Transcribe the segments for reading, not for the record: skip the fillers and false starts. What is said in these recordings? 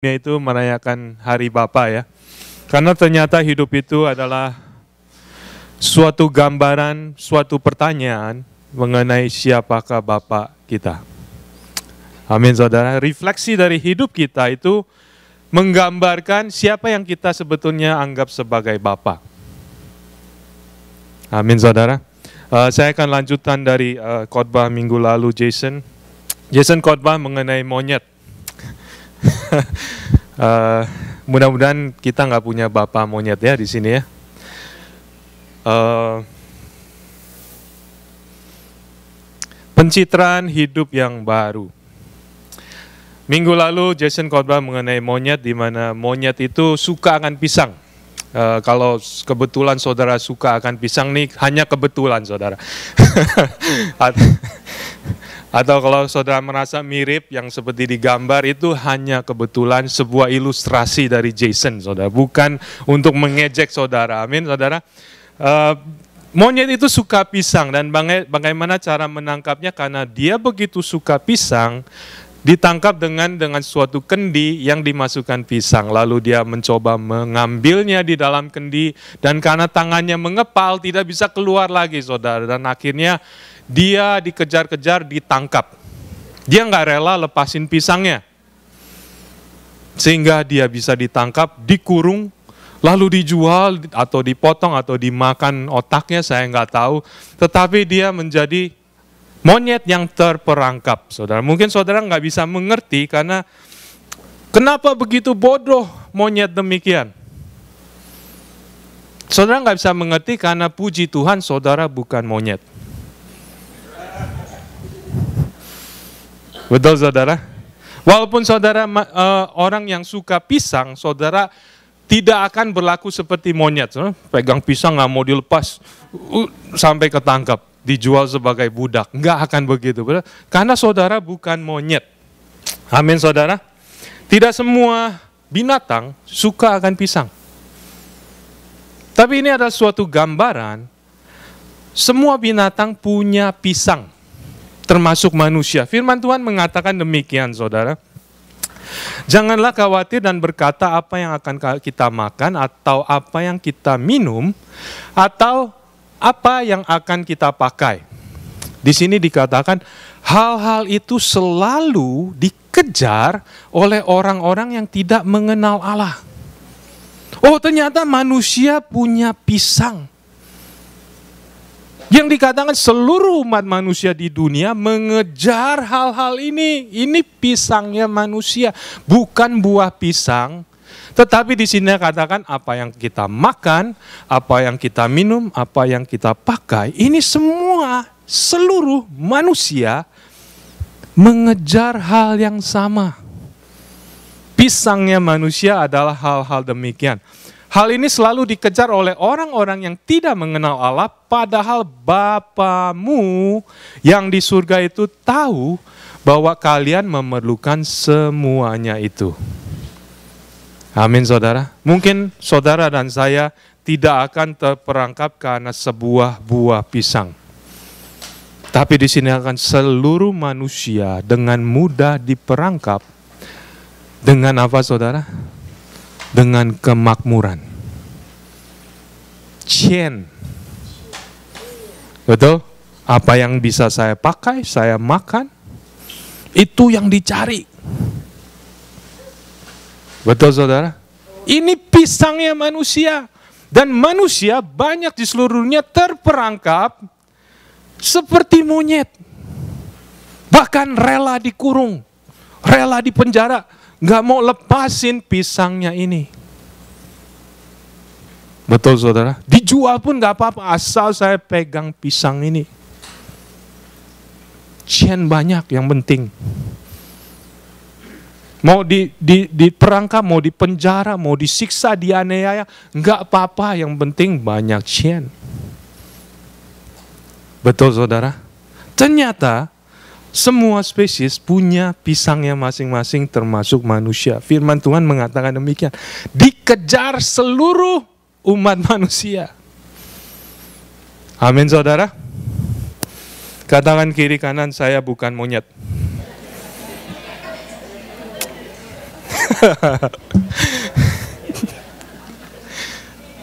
Itu merayakan Hari Bapa ya. Karena ternyata hidup itu adalah suatu gambaran, suatu pertanyaan mengenai siapakah Bapa kita. Amin saudara. Refleksi dari hidup kita itu menggambarkan siapa yang kita sebetulnya anggap sebagai Bapa. Amin saudara. Saya akan lanjutkan dari khotbah minggu lalu Jason. Jason khotbah mengenai monyet. Mudah-mudahan kita nggak punya bapak monyet ya di sini ya. Pencitraan hidup yang baru. Minggu lalu Jason khotbah mengenai monyet, di mana monyet itu suka akan pisang. Kalau kebetulan saudara suka akan pisang nih, hanya kebetulan saudara. Atau kalau saudara merasa mirip yang seperti digambar, itu hanya kebetulan sebuah ilustrasi dari Jason saudara, bukan untuk mengejek saudara. Amin saudara. Monyet itu suka pisang, dan bagaimana cara menangkapnya? Karena dia begitu suka pisang, ditangkap dengan suatu kendi yang dimasukkan pisang. Lalu dia mencoba mengambilnya di dalam kendi, dan karena tangannya mengepal tidak bisa keluar lagi saudara. Dan akhirnya dia dikejar-kejar, ditangkap. Dia nggak rela lepasin pisangnya. Sehingga dia bisa ditangkap, dikurung, lalu dijual atau dipotong atau dimakan otaknya, saya nggak tahu. Tetapi dia menjadi monyet yang terperangkap, saudara. Mungkin saudara nggak bisa mengerti karena kenapa begitu bodoh monyet demikian. Saudara nggak bisa mengerti karena puji Tuhan saudara bukan monyet. Betul saudara? Walaupun saudara orang yang suka pisang, saudara tidak akan berlaku seperti monyet. Pegang pisang nggak mau dilepas, sampai ketangkap, dijual sebagai budak. Nggak akan begitu. Karena saudara bukan monyet. Amin saudara? Tidak semua binatang suka akan pisang. Tapi ini adalah suatu gambaran, semua binatang punya pisang, termasuk manusia. Firman Tuhan mengatakan demikian saudara. Janganlah khawatir dan berkata apa yang akan kita makan, atau apa yang kita minum, atau apa yang akan kita pakai. Di sini dikatakan hal-hal itu selalu dikejar oleh orang-orang yang tidak mengenal Allah. Oh, ternyata manusia punya pisang. Yang dikatakan seluruh umat manusia di dunia mengejar hal-hal ini. Ini pisangnya manusia, bukan buah pisang. Tetapi di sini katakan apa yang kita makan, apa yang kita minum, apa yang kita pakai. Ini semua seluruh manusia mengejar hal yang sama. Pisangnya manusia adalah hal-hal demikian. Hal ini selalu dikejar oleh orang-orang yang tidak mengenal Allah, padahal Bapamu yang di surga itu tahu bahwa kalian memerlukan semuanya itu. Amin saudara. Mungkin saudara dan saya tidak akan terperangkap karena sebuah buah pisang. Tapi di sini akan seluruh manusia dengan mudah diperangkap. Dengan apa saudara? Dengan kemakmuran. Chain. Betul? Apa yang bisa saya pakai, saya makan, itu yang dicari. Betul saudara? Ini pisangnya manusia. Dan manusia banyak di seluruh dunia terperangkap seperti monyet. Bahkan rela dikurung, rela dipenjara, nggak mau lepasin pisangnya ini. Betul saudara? Dijual pun nggak apa-apa, asal saya pegang pisang ini. Chain banyak, yang penting. Mau diperangkap, mau dipenjara, mau disiksa, dianiaya, nggak apa-apa, yang penting banyak chain. Betul saudara? Ternyata semua spesies punya pisangnya masing-masing, termasuk manusia. Firman Tuhan mengatakan demikian. Dikejar seluruh umat manusia. Amin saudara. Katakan kiri kanan, saya bukan monyet.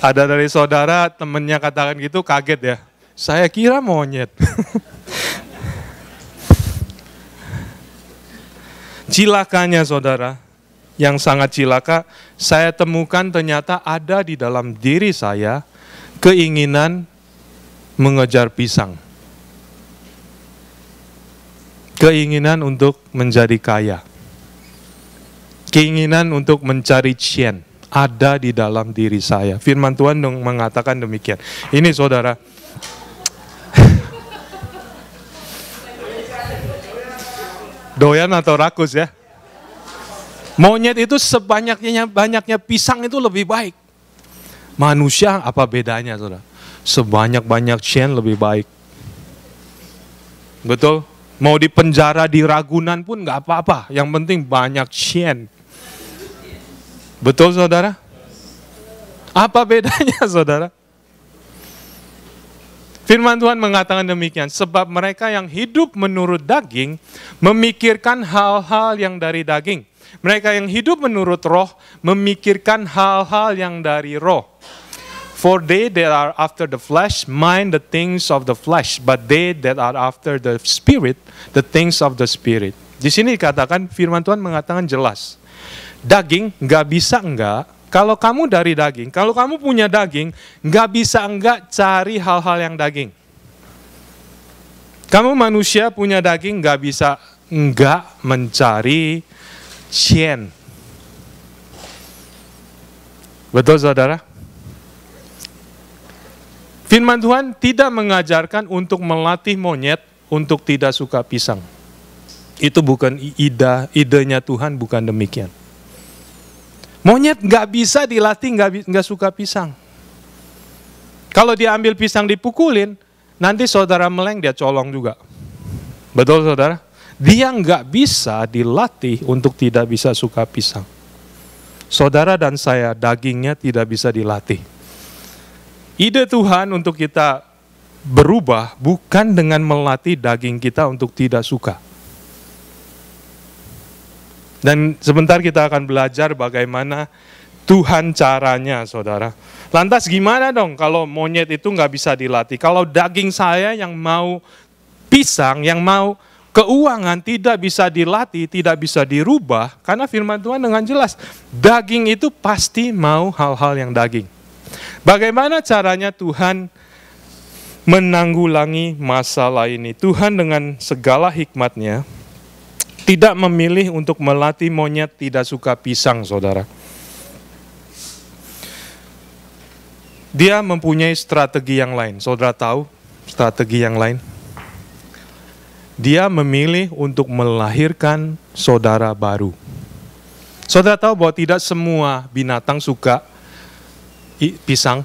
Ada dari saudara, temennya katakan gitu, kaget ya. Saya kira monyet. Cilakanya saudara, yang sangat cilaka, saya temukan ternyata ada di dalam diri saya keinginan mengejar pisang. Keinginan untuk menjadi kaya. Keinginan untuk mencari cien ada di dalam diri saya. Firman Tuhan mengatakan demikian. Ini saudara, doyan atau rakus ya? Monyet itu banyaknya pisang itu lebih baik. Manusia apa bedanya saudara? Sebanyak-banyak cien lebih baik. Betul? Mau di penjara di Ragunan pun nggak apa-apa. Yang penting banyak cien. Betul saudara? Apa bedanya saudara? Firman Tuhan mengatakan demikian, sebab mereka yang hidup menurut daging memikirkan hal-hal yang dari daging. Mereka yang hidup menurut roh memikirkan hal-hal yang dari roh. For they that are after the flesh mind the things of the flesh, but they that are after the spirit, the things of the spirit. Di sini dikatakan, firman Tuhan mengatakan jelas. Daging nggak bisa enggak, kalau kamu dari daging, kalau kamu punya daging, nggak bisa enggak cari hal-hal yang daging. Kamu manusia punya daging, nggak bisa enggak mencari cien. Betul saudara? Firman Tuhan tidak mengajarkan untuk melatih monyet untuk tidak suka pisang. Itu bukan idenya Tuhan, bukan demikian. Monyet nggak bisa dilatih nggak suka pisang. Kalau dia ambil pisang dipukulin, nanti saudara meleng dia colong juga. Betul saudara? Dia nggak bisa dilatih untuk tidak bisa suka pisang. Saudara dan saya dagingnya tidak bisa dilatih. Ide Tuhan untuk kita berubah bukan dengan melatih daging kita untuk tidak suka. Dan sebentar kita akan belajar bagaimana Tuhan caranya, saudara. Lantas gimana dong kalau monyet itu nggak bisa dilatih? Kalau daging saya yang mau pisang, yang mau keuangan tidak bisa dilatih, tidak bisa dirubah, karena firman Tuhan dengan jelas, daging itu pasti mau hal-hal yang daging. Bagaimana caranya Tuhan menanggulangi masalah ini? Tuhan dengan segala hikmatnya tidak memilih untuk melatih monyet tidak suka pisang, saudara. Dia mempunyai strategi yang lain. Saudara tahu strategi yang lain? Dia memilih untuk melahirkan saudara baru. Saudara tahu bahwa tidak semua binatang suka pisang.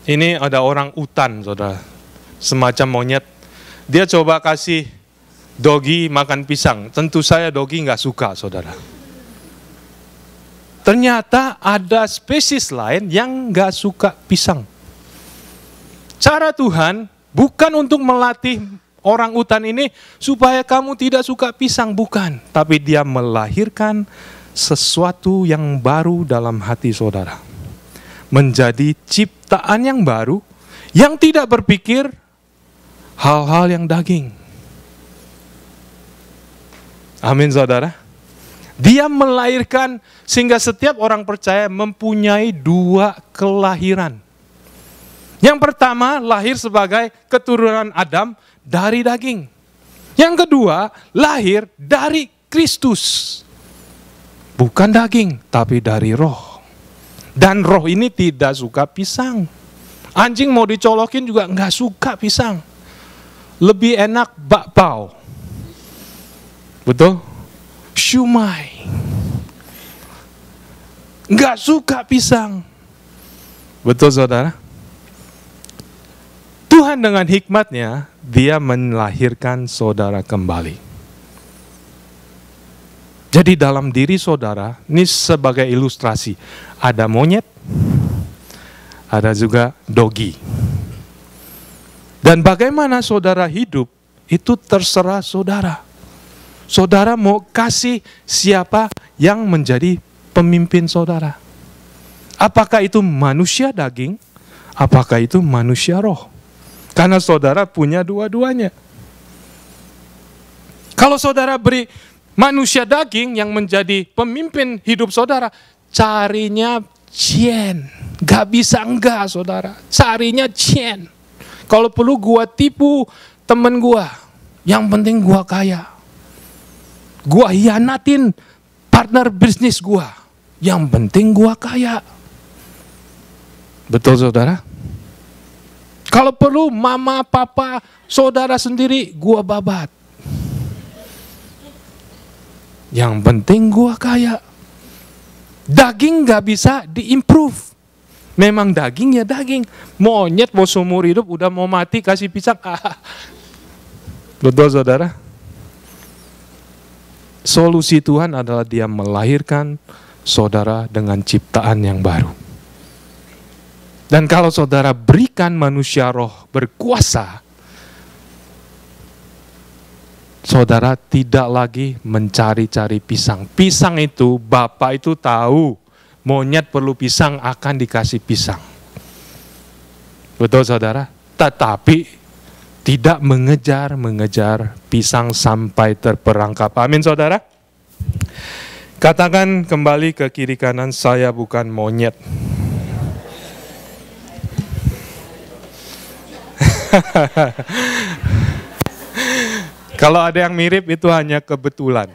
Ini ada orang utan, saudara. Semacam monyet, dia coba kasih dogi makan pisang. Tentu saya dogi nggak suka, saudara. Ternyata ada spesies lain yang nggak suka pisang. Cara Tuhan bukan untuk melatih orang utan ini supaya kamu tidak suka pisang, bukan. Tapi dia melahirkan sesuatu yang baru dalam hati saudara. Menjadi ciptaan yang baru yang tidak berpikir hal-hal yang daging. Amin saudara. Dia melahirkan sehingga setiap orang percaya mempunyai dua kelahiran. Yang pertama lahir sebagai keturunan Adam dari daging. Yang kedua lahir dari Kristus. Bukan daging tapi dari roh. Dan roh ini tidak suka pisang. Anjing mau dicolokin juga nggak suka pisang. Lebih enak bakpao. Betul? Shumai. Nggak suka pisang. Betul saudara? Tuhan dengan hikmatnya, dia melahirkan saudara kembali. Jadi dalam diri saudara, ini sebagai ilustrasi. Ada monyet, ada juga dogi. Dan bagaimana saudara hidup itu terserah saudara. Saudara mau kasih siapa yang menjadi pemimpin saudara. Apakah itu manusia daging? Apakah itu manusia roh? Karena saudara punya dua-duanya. Kalau saudara beri manusia daging yang menjadi pemimpin hidup saudara, carinya cien. Gak bisa enggak saudara, carinya cien. Kalau perlu gua tipu temen gua, yang penting gua kaya. Gua hianatin partner bisnis gua, yang penting gua kaya. Betul saudara? Kalau perlu mama, papa, saudara sendiri, gua babat. Yang penting gua kaya. Daging gak bisa diimprove. Memang daging ya daging. Monyet mau seumur hidup udah mau mati kasih pisang. Betul saudara? Solusi Tuhan adalah Dia melahirkan saudara dengan ciptaan yang baru. Dan kalau saudara berikan manusia roh berkuasa, saudara tidak lagi mencari-cari pisang. Pisang itu, Bapak itu tahu, monyet perlu pisang akan dikasih pisang. Betul saudara? Tetapi tidak mengejar pisang sampai terperangkap. Amin saudara? Katakan kembali ke kiri kanan, saya bukan monyet. Kalau ada yang mirip itu hanya kebetulan.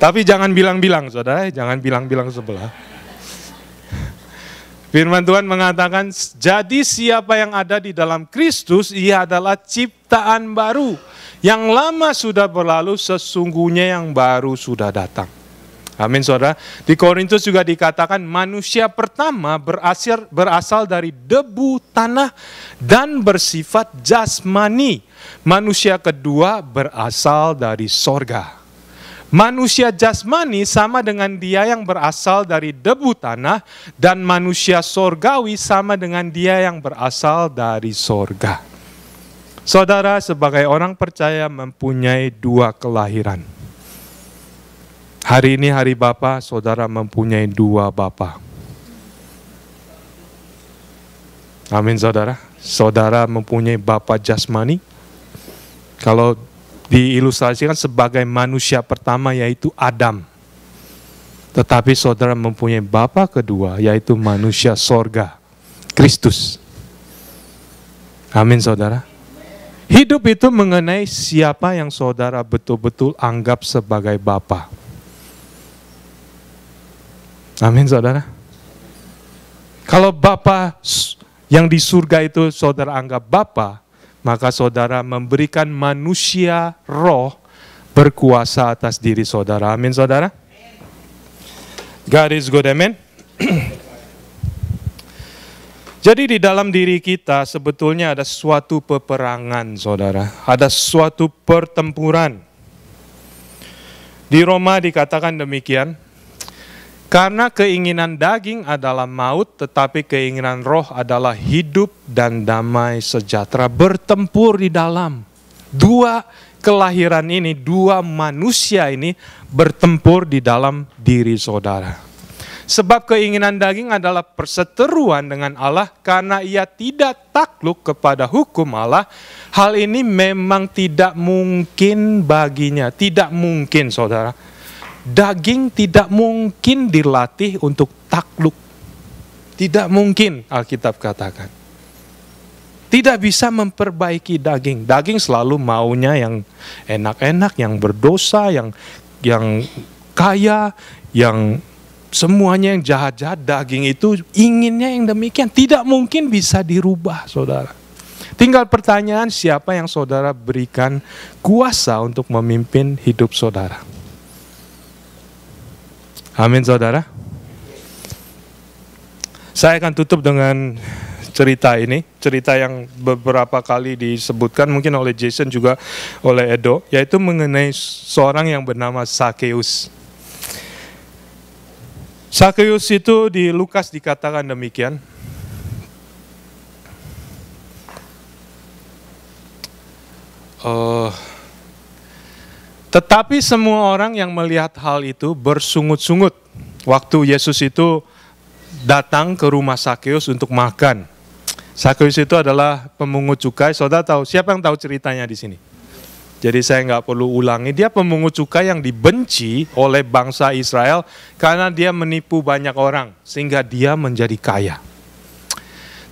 Tapi jangan bilang-bilang saudara, jangan bilang-bilang sebelah. Firman Tuhan mengatakan, jadi siapa yang ada di dalam Kristus, ia adalah ciptaan baru. Yang lama sudah berlalu, sesungguhnya yang baru sudah datang. Amin saudara. Di Korintus juga dikatakan manusia pertama berasal dari debu tanah dan bersifat jasmani. Manusia kedua berasal dari sorga. Manusia jasmani sama dengan dia yang berasal dari debu tanah, dan manusia sorgawi sama dengan dia yang berasal dari sorga. Saudara sebagai orang percaya mempunyai dua kelahiran. Hari ini hari Bapa, saudara mempunyai dua Bapa. Amin saudara. Saudara mempunyai Bapa jasmani. Kalau diilustrasikan sebagai manusia pertama yaitu Adam. Tetapi saudara mempunyai Bapa kedua yaitu manusia sorga, Kristus. Amin saudara. Hidup itu mengenai siapa yang saudara betul-betul anggap sebagai Bapa. Amin saudara. Kalau Bapa yang di surga itu saudara anggap Bapa, maka saudara memberikan manusia roh berkuasa atas diri saudara. Amin saudara. God is good, amen. Jadi di dalam diri kita sebetulnya ada suatu peperangan saudara. Ada suatu pertempuran. Di Roma dikatakan demikian. Karena keinginan daging adalah maut, tetapi keinginan roh adalah hidup dan damai sejahtera. Bertempur di dalam dua kelahiran ini, dua manusia ini bertempur di dalam diri saudara. Sebab keinginan daging adalah perseteruan dengan Allah, karena ia tidak takluk kepada hukum Allah. Hal ini memang tidak mungkin baginya, tidak mungkin saudara. Daging tidak mungkin dilatih untuk takluk. Tidak mungkin, Alkitab katakan. Tidak bisa memperbaiki daging. Daging selalu maunya yang enak-enak, yang berdosa, yang kaya, yang semuanya yang jahat-jahat. Daging itu inginnya yang demikian. Tidak mungkin bisa dirubah, saudara. Tinggal pertanyaan, siapa yang saudara berikan kuasa untuk memimpin hidup saudara? Amin saudara. Saya akan tutup dengan cerita ini. Cerita yang beberapa kali disebutkan mungkin oleh Jason juga oleh Edo. Yaitu mengenai seorang yang bernama Sakeus. Sakeus itu di Lukas dikatakan demikian. Tetapi semua orang yang melihat hal itu bersungut-sungut. Waktu Yesus itu datang ke rumah Sakeus untuk makan. Sakeus itu adalah pemungut cukai. Saudara tahu, siapa yang tahu ceritanya di sini? Jadi saya nggak perlu ulangi. Dia pemungut cukai yang dibenci oleh bangsa Israel karena dia menipu banyak orang sehingga dia menjadi kaya.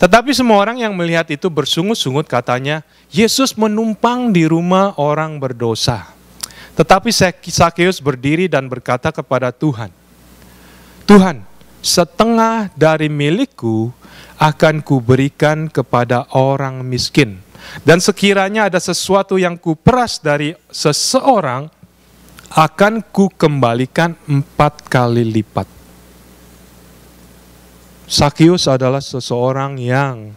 Tetapi semua orang yang melihat itu bersungut-sungut, katanya, Yesus menumpang di rumah orang berdosa. Tetapi Sakeus berdiri dan berkata kepada Tuhan, Tuhan, setengah dari milikku akan kuberikan kepada orang miskin. Dan sekiranya ada sesuatu yang kuperas dari seseorang, akan kukembalikan 4 kali lipat. Sakeus adalah seseorang yang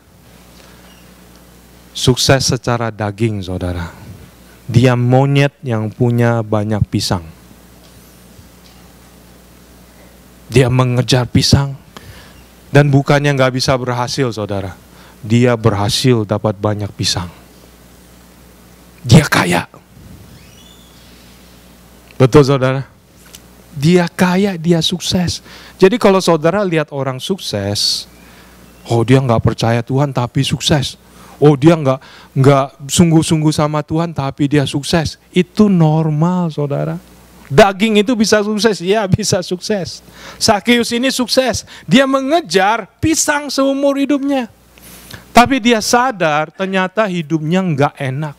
sukses secara daging, saudara. Dia monyet yang punya banyak pisang. Dia mengejar pisang. Dan bukannya nggak bisa berhasil, saudara. Dia berhasil dapat banyak pisang. Dia kaya. Betul, saudara? Dia kaya, dia sukses. Jadi kalau saudara lihat orang sukses, oh dia nggak percaya Tuhan tapi sukses. Oh dia nggak sungguh-sungguh sama Tuhan tapi dia sukses. Itu normal, saudara. Daging itu bisa sukses, ya bisa sukses. Sakeus ini sukses. Dia mengejar pisang seumur hidupnya. Tapi dia sadar ternyata hidupnya nggak enak.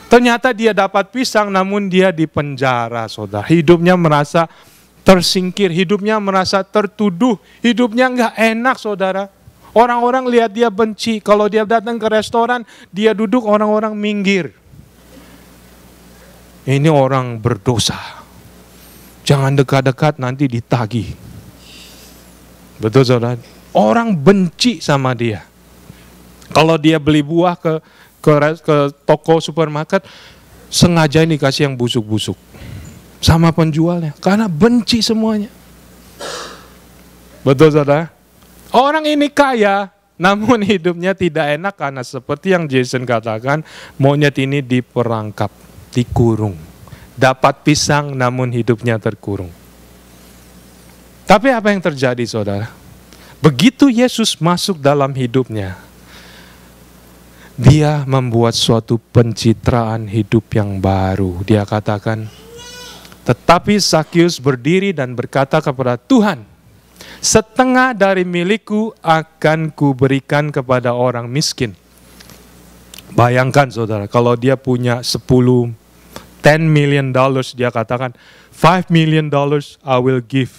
Ternyata dia dapat pisang namun dia di penjara, saudara. Hidupnya merasa tersingkir, hidupnya merasa tertuduh, hidupnya nggak enak, saudara. Orang-orang lihat dia benci. Kalau dia datang ke restoran, dia duduk, orang-orang minggir. Ini orang berdosa. Jangan dekat-dekat, nanti ditagih. Betul, saudara? Orang benci sama dia. Kalau dia beli buah ke toko supermarket, sengaja ini kasih yang busuk-busuk sama penjualnya. Karena benci semuanya. Betul, saudara? Orang ini kaya, namun hidupnya tidak enak karena seperti yang Jason katakan, monyet ini diperangkap, dikurung. Dapat pisang namun hidupnya terkurung. Tapi apa yang terjadi, saudara? Begitu Yesus masuk dalam hidupnya, dia membuat suatu pencitraan hidup yang baru. Dia katakan, tetapi Sakeus berdiri dan berkata kepada Tuhan, setengah dari milikku akan kuberikan kepada orang miskin. Bayangkan, saudara, kalau dia punya $10 million, dia katakan, $5 million I will give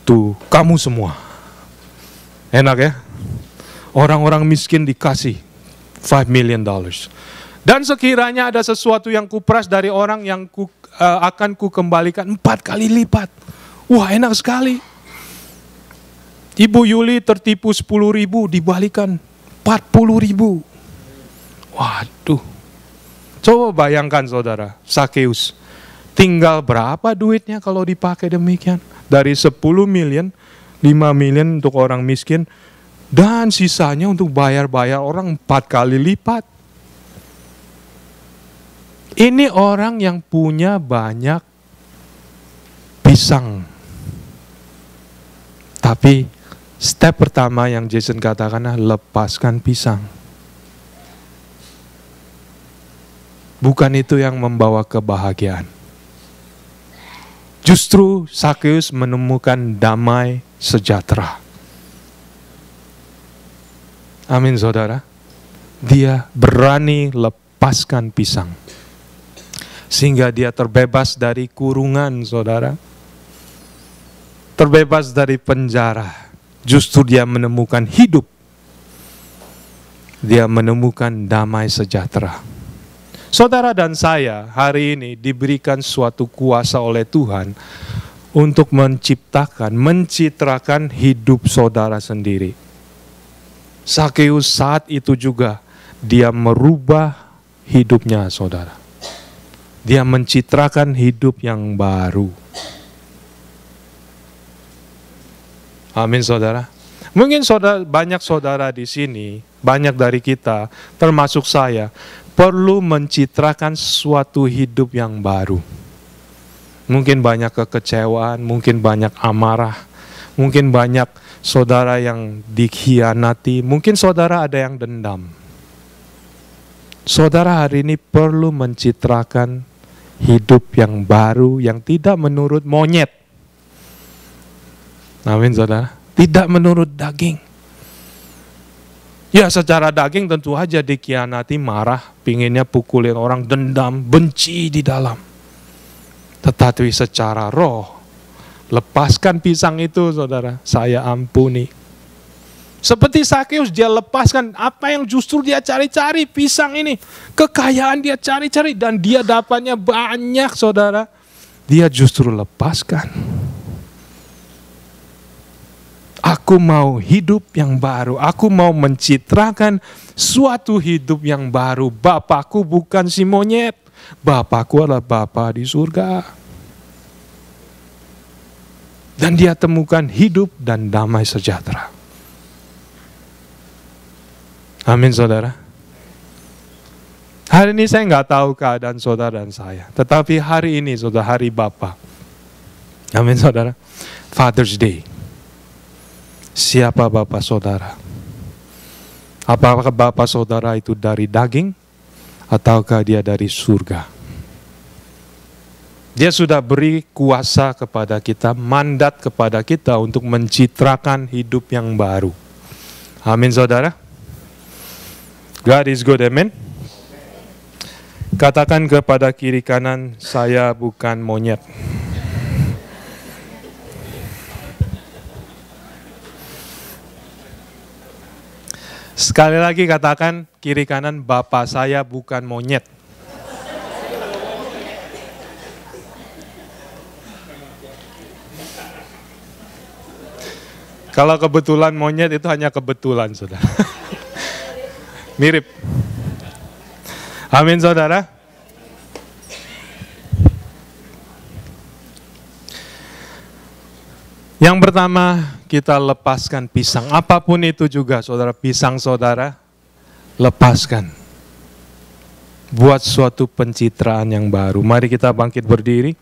to kamu semua. Enak ya? Orang-orang miskin dikasih $5 million. Dan sekiranya ada sesuatu yang kuperas dari orang yang akan kukembalikan 4 kali lipat. Wah, enak sekali. Ibu Yuli tertipu 10.000, dibalikan 40.000. Waduh. Coba bayangkan, saudara, Sakeus. Tinggal berapa duitnya kalau dipakai demikian? Dari 10 million, 5 million untuk orang miskin, dan sisanya untuk bayar-bayar orang 4 kali lipat. Ini orang yang punya banyak pisang. Tapi step pertama yang Jason katakan adalah lepaskan pisang. Bukan itu yang membawa kebahagiaan. Justru Sakeus menemukan damai sejahtera. Amin, saudara. Dia berani lepaskan pisang. Sehingga dia terbebas dari kurungan, saudara. Terbebas dari penjara. Justru dia menemukan hidup. Dia menemukan damai sejahtera. Saudara dan saya hari ini diberikan suatu kuasa oleh Tuhan untuk mencitrakan hidup saudara sendiri. Sakeus saat itu juga dia merubah hidupnya, saudara. Dia mencitrakan hidup yang baru. Amin, saudara. Mungkin banyak saudara di sini, banyak dari kita, termasuk saya, perlu mencitrakan suatu hidup yang baru. Mungkin banyak kekecewaan, mungkin banyak amarah, mungkin banyak saudara yang dikhianati, mungkin saudara ada yang dendam. Saudara hari ini perlu mencitrakan hidup yang baru, yang tidak menurut monyet. Amin saudara, tidak menurut daging. Ya secara daging tentu aja dikhianati, marah, pinginnya pukulin orang, dendam, benci di dalam. Tetapi secara roh, lepaskan pisang itu saudara, saya ampuni. Seperti Sakeus, dia lepaskan apa yang justru dia cari-cari, pisang ini. Kekayaan dia cari-cari dan dia dapatnya banyak saudara. Dia justru lepaskan. Aku mau hidup yang baru. Aku mau mencitrakan suatu hidup yang baru. Bapakku bukan si monyet. Bapakku adalah Bapa di surga. Dan dia temukan hidup dan damai sejahtera. Amin saudara. Hari ini saya nggak tahu keadaan saudara dan saya. Tetapi hari ini saudara, hari Bapa. Amin saudara. Father's Day. Siapa Bapak saudara? Apakah Bapak saudara itu dari daging ataukah dia dari surga? Dia sudah beri kuasa kepada kita, mandat kepada kita untuk mencitrakan hidup yang baru. Amin saudara. God is good, amen. Katakan kepada kiri kanan, saya bukan monyet. Sekali lagi katakan kiri kanan, Bapak saya bukan monyet. Kalau kebetulan monyet itu hanya kebetulan saudara. Mirip. Amin saudara. Yang pertama, kita lepaskan pisang. Apapun itu juga, saudara, pisang saudara, lepaskan. Buat suatu pencitraan yang baru. Mari kita bangkit berdiri.